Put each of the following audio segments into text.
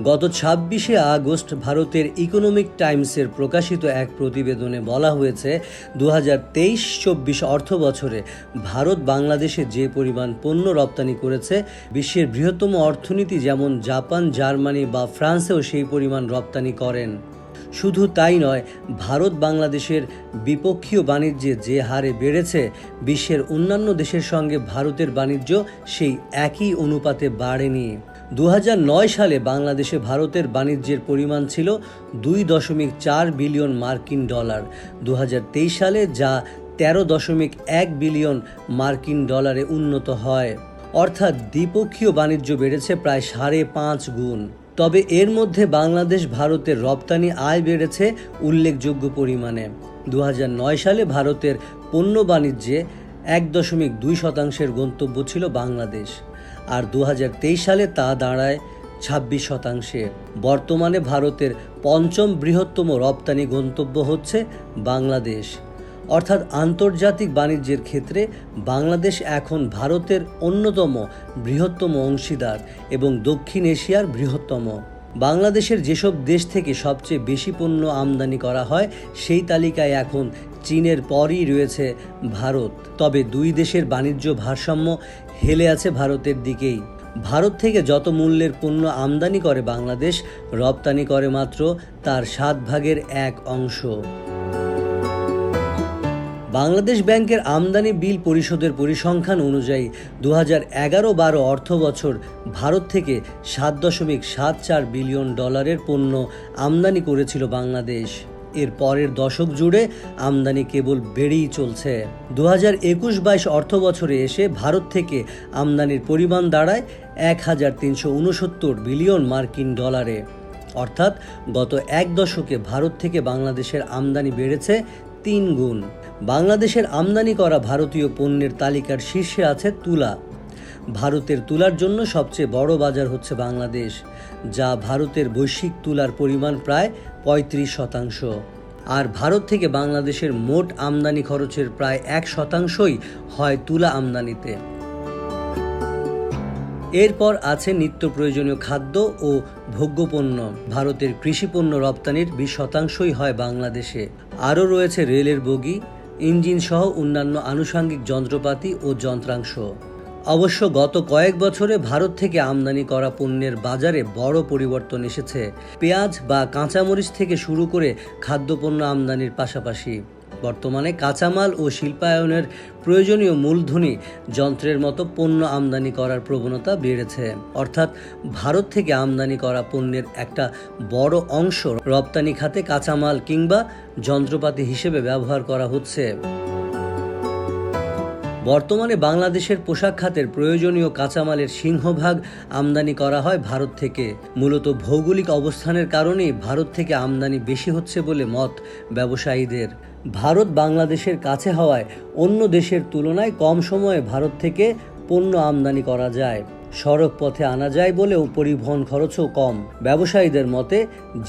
গত ২৬শে আগস্ট ভারতের ইকোনমিক টাইমসের প্রকাশিত এক প্রতিবেদনে বলা হয়েছে ২০২৩-২৪ অর্থ বছরে ভারত বাংলাদেশে যে পরিমাণ পণ্য রপ্তানি করেছে, বিশ্বের বৃহত্তম অর্থনীতি যেমন জাপান, জার্মানি বা ফ্রান্সেও সেই পরিমাণ রপ্তানি করেন। শুধু তাই নয়, ভারত বাংলাদেশের দ্বিপক্ষীয় বাণিজ্যে যে হারে বেড়েছে, বিশ্বের অন্যান্য দেশের সঙ্গে ভারতের বাণিজ্য সেই একই অনুপাতে বাড়েনি। ২০০৯ সালে বাংলাদেশে ভারতের বাণিজ্যের পরিমাণ ছিল ২.৪ বিলিয়ন মার্কিন ডলার। ২০২৩ সালে যা ১৩.১ বিলিয়ন মার্কিন ডলারে উন্নত হয়, অর্থাৎ দ্বিপক্ষীয় বাণিজ্য বেড়েছে প্রায় ৫.৫ গুণ। তবে এর মধ্যে বাংলাদেশ ভারতের রপ্তানি আয় বেড়েছে উল্লেখযোগ্য পরিমাণে। ২০০৯ সালে ভারতের পণ্য বাণিজ্যে ১.২% গন্তব্য ছিল বাংলাদেশ, আর ২০২৩ সালে তা দাঁড়ায় ২৬%। বর্তমানে ভারতের পঞ্চম বৃহত্তম রপ্তানি গন্তব্য হচ্ছে বাংলাদেশ, অর্থাৎ আন্তর্জাতিক বাণিজ্যের ক্ষেত্রে বাংলাদেশ এখন ভারতের অন্যতম বৃহত্তম অংশীদার এবং দক্ষিণ এশিয়ার বৃহত্তম। বাংলাদেশের যেসব দেশ থেকে সবচেয়ে বেশি পণ্য আমদানি করা হয়, সেই তালিকায় এখন চীনের পরই রয়েছে ভারত। তবে দুই দেশের বাণিজ্য ভারসাম্য হেলে আছে ভারতের দিকেই। ভারত থেকে যত মূল্যের পণ্য আমদানি করে বাংলাদেশ, রপ্তানি করে মাত্র তার 7/1 অংশ। বাংলাদেশ ব্যাংকের আমদানি বিল পরিশোধের পরিসংখ্যান অনুযায়ী ২০১১-১২ অর্থ বছর ভারত থেকে ৭.৭৪ বিলিয়ন ডলারের পণ্য আমদানি করেছিল বাংলাদেশ। এর পরের দশক জুড়ে আমদানি কেবল বেড়েই চলছে। ২০২১-২২ অর্থ বছরে এসে ভারত থেকে আমদানির পরিমাণ দাঁড়ায় ১,৩৬৯ বিলিয়ন মার্কিন ডলারে, অর্থাৎ গত এক দশকে ভারত থেকে বাংলাদেশের আমদানি বেড়েছে ৩ গুণ। বাংলাদেশের আমদানি করা ভারতীয় পণ্যের তালিকার শীর্ষে আছে তুলা। ভারতের তুলার জন্য সবচেয়ে বড় বাজার হচ্ছে বাংলাদেশ, যা ভারতের বৈশ্বিক তুলার পরিমাণ প্রায় ৩৫%। আর ভারত থেকে বাংলাদেশের মোট আমদানি খরচের প্রায় ১% হয় তুলা আমদানিতে। এরপর আছে নিত্য প্রয়োজনীয় খাদ্য ও ভোগ্যপণ্য। ভারতের কৃষিপণ্য রপ্তানির ২০% হয় বাংলাদেশে। আরও রয়েছে রেলের বগি, ইঞ্জিন সহ অন্যান্য আনুষঙ্গিক যন্ত্রপাতি ও যন্ত্রাংশ। অবশ্য গত কয়েক বছরে ভারত থেকে আমদানি করা পণ্যের বাজারে বড় পরিবর্তন এসেছে। পেঁয়াজ বা কাঁচামরিচ থেকে শুরু করে খাদ্যপণ্য আমদানির পাশাপাশি বর্তমানে কাঁচামাল ও শিল্পায়নের প্রয়োজনীয় মূলধনী যন্ত্রের মতো পণ্য আমদানি করার প্রবণতা বেড়েছে। অর্থাৎ ভারত থেকে আমদানি করা পণ্যের একটা বড় অংশ রপ্তানি খাতে কাঁচামাল কিংবা যন্ত্রপাতি হিসেবে ব্যবহার করা হচ্ছে। বর্তমানে বাংলাদেশের পোশাক খাতের প্রয়োজনীয় কাঁচামালের সিংহভাগ আমদানি করা হয় ভারত থেকে। মূলত ভৌগোলিক অবস্থানের কারণেই ভারত থেকে আমদানি বেশি হচ্ছে বলে মত ব্যবসায়ীদের। ভারত বাংলাদেশের কাছে হওয়ায় অন্য দেশের তুলনায় কম সময়ে ভারত থেকে পণ্য আমদানি করা যায়। সড়ক পথে আনা যায় বলেও পরিবহন খরচও কম। ব্যবসায়ীদের মতে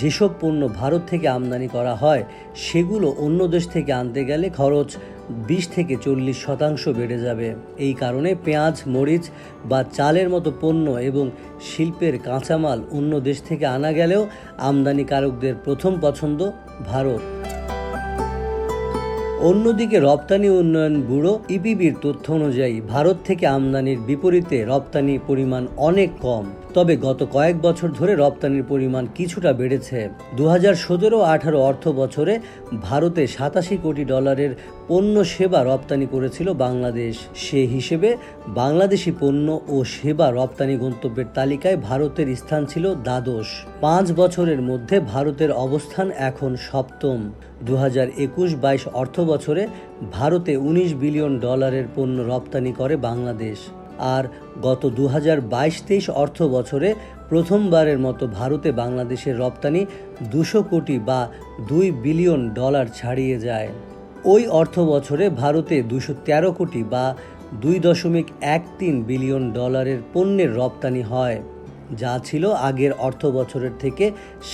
যেসব পণ্য ভারত থেকে আমদানি করা হয়, সেগুলো অন্য দেশ থেকে আনতে গেলে খরচ ২০-৪০% বেড়ে যাবে। এই কারণে পেঁয়াজ, মরিচ বা চালের মতো পণ্য এবং শিল্পের কাঁচামাল অন্য দেশ থেকে আনা গেলেও আমদানিকারকদের প্রথম পছন্দ ভারত। অন্যদিকে রপ্তানি উন্নয়ন ব্যুরো ইপিবির তথ্য অনুযায়ী ভারত থেকে আমদানির বিপরীতে রপ্তানি পরিমাণ অনেক কম। তবে গত কয়েক বছর ধরে রপ্তানির পরিমাণ কিছুটা বেড়েছে। ২০১৭-১৮ অর্থ বছরে ভারতে ৮৭ কোটি ডলারের পণ্য সেবা রপ্তানি করেছিল বাংলাদেশ। সে হিসেবে বাংলাদেশি পণ্য ও সেবা রপ্তানি গন্তব্যের তালিকায় ভারতের স্থান ছিল দ্বাদশ। ৫ বছরের মধ্যে ভারতের অবস্থান এখন সপ্তম। ২০২১-২২ অর্থ বছরে ভারতে ১৯ বিলিয়ন ডলারের পণ্য রপ্তানি করে বাংলাদেশ। আর গত ২০২২-২৩ অর্থ বছরে প্রথমবারের মতো ভারতে বাংলাদেশের রপ্তানি ২০০ কোটি বা ২ বিলিয়ন ডলার ছাড়িয়ে যায়। ওই অর্থ বছরে ভারতে ২১৩ কোটি বা ২.13 বিলিয়ন ডলারের পণ্যের রপ্তানি হয়, যা ছিল আগের অর্থ বছরের থেকে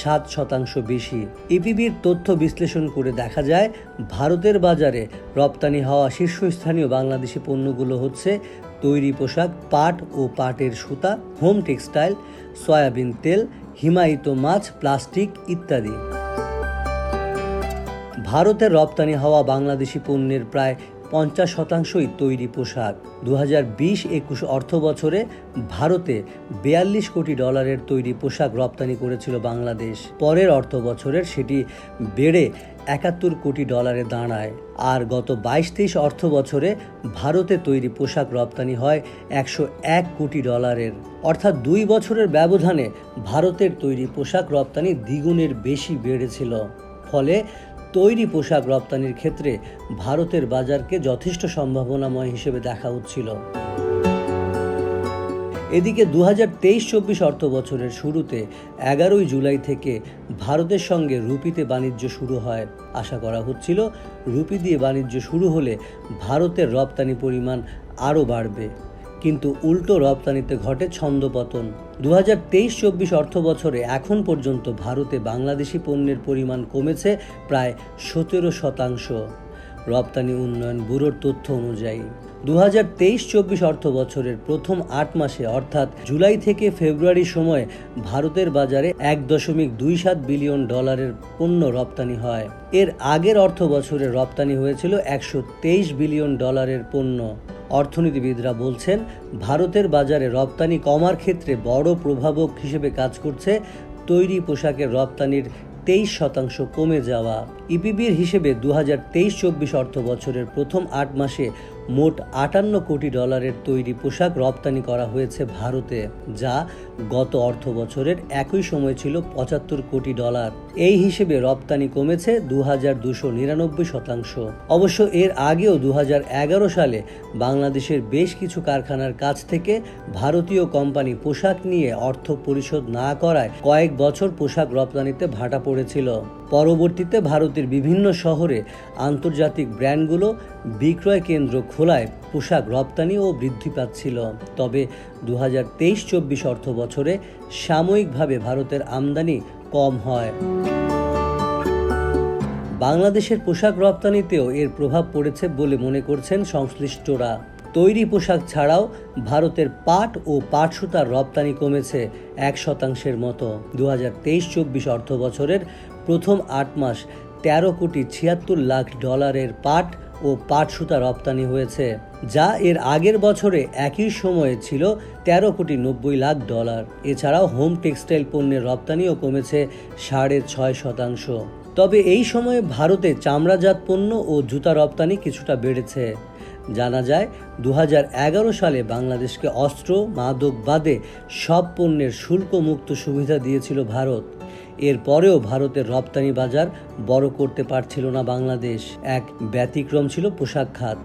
7% বেশি। ইপিবির তথ্য বিশ্লেষণ করে দেখা যায়, ভারতের বাজারে রপ্তানি হওয়া শীর্ষস্থানীয় বাংলাদেশি পণ্যগুলো হচ্ছে তৈরি পোশাক, পাট ও পাটের সুতা, হোম টেক্সটাইল, সয়াবিন তেল, হিমায়িত মাছ, প্লাস্টিক ইত্যাদি। ভারতের রপ্তানি হওয়া বাংলাদেশি পণ্যের প্রায় 50% তৈরি পোশাক। 2020-21 অর্থ বছরে ভারতে 42 কোটি ডলারের তৈরি পোশাক রপ্তানি করেছিল বাংলাদেশ। পরের অর্থ বছরের সেটি বেড়ে 71 কোটি ডলারে দাঁড়ায়। আর গত 22-23 অর্থ বছরে ভারতে তৈরি পোশাক রপ্তানি হয় 101 কোটি ডলারের। অর্থাৎ 2 বছরের ব্যবধানে ভারতের তৈরি পোশাক রপ্তানি দ্বিগুণের বেশি বেড়েছিল। ফলে তৈরি পোশাক রপ্তানির ক্ষেত্রে ভারতের বাজারকে যথেষ্ট সম্ভাবনাময় হিসেবে দেখা হচ্ছিল। এদিকে 2023-24 অর্থ বছরের শুরুতে 11 জুলাই থেকে ভারতের সঙ্গে রুপিতে বাণিজ্য শুরু হয়। আশা করা হচ্ছিল রুপি দিয়ে বাণিজ্য শুরু হলে ভারতের রপ্তানি পরিমাণ আরও বাড়বে, কিন্তু উল্টো রপ্তানিতে ঘটে ছন্দপতন। 2023-24 অর্থ বছরে এখন পর্যন্ত ভারতে বাংলাদেশি পণ্যের পরিমাণ কমেছে প্রায় 17%, রপ্তানি উন্নয়ন ব্যুরোর তথ্য অনুযায়ী। 2023-24 অর্থ বছরের প্রথম 8 মাসে অর্থাৎ জুলাই থেকে ফেব্রুয়ারি সময়ে ভারতের বাজারে 1.27 বিলিয়ন ডলারের পণ্য রপ্তানি হয়। এর আগের অর্থ বছরে রপ্তানি হয়েছিল 123 বিলিয়ন ডলারের পণ্য। অর্থনীতিবিদরা বলছেন, ভারতের বাজারে রপ্তানি কমার ক্ষেত্রে বড় প্রভাবক হিসেবে কাজ করছে তৈরি পোশাকের রপ্তানির 23% কমে যাওয়া। ইপিবির হিসেবে 2023-24 অর্থ বছরের প্রথম 8 মাসে মোট 58 কোটি ডলারের তৈরি পোশাক রপ্তানি করা হয়েছে ভারতে, যা গত অর্থ বছরের একই সময় ছিল 75 কোটি ডলার। এই হিসেবে রপ্তানি কমেছে 2299%। অবশ্য এর আগেও 2011 সালে বাংলাদেশের বেশ কিছু কারখানার কাছ থেকে ভারতীয় কোম্পানি পোশাক নিয়ে অর্থ পরিশোধ না করায় কয়েক বছর পোশাক রপ্তানিতে ভাটা পড়েছিল। পরবর্তীতে ভারতের বিভিন্ন শহরে আন্তর্জাতিক ব্র্যান্ডগুলো বিক্রয় কেন্দ্র খোলায় পোশাক রপ্তানিও বৃদ্ধি পাচ্ছিল। তবে 2023-24 অর্থ বছরে সাময়িকভাবে ভারতের আমদানি কম হয়। বাংলাদেশের পোশাক রপ্তানিতেও এর প্রভাব পড়েছে বলে মনে করছেন সংশ্লিষ্টরা। তৈরি পোশাক ছাড়াও ভারতের পাট ও পাট সুতার রপ্তানি কমেছে 1% মতো। 2023-24 অর্থ বছরের প্রথম 8 মাস 13 কোটি 76 লাখ ডলারের পাট ও পাট সুতা রপ্তানি হয়েছে, যা এর আগের বছরে একই সময়ে ছিল 13 কোটি 90 লাখ ডলার। এছাড়াও হোম টেক্সটাইল পণ্যের রপ্তানিও কমেছে 6.5%। তবে এই সময়ে ভারতে চামড়াজাত পণ্য ও জুতা রপ্তানি কিছুটা বেড়েছে। জানা যায় 2011 সালে বাংলাদেশকে অস্ত্র, মাদক বাদে সব পণ্যের শুল্ক মুক্ত সুবিধা দিয়েছিল ভারত। এরপরেও ভারতের রপ্তানি বাজার বড় করতে পারছিল না বাংলাদেশ। এক ব্যতিক্রম ছিল পোশাক খাত।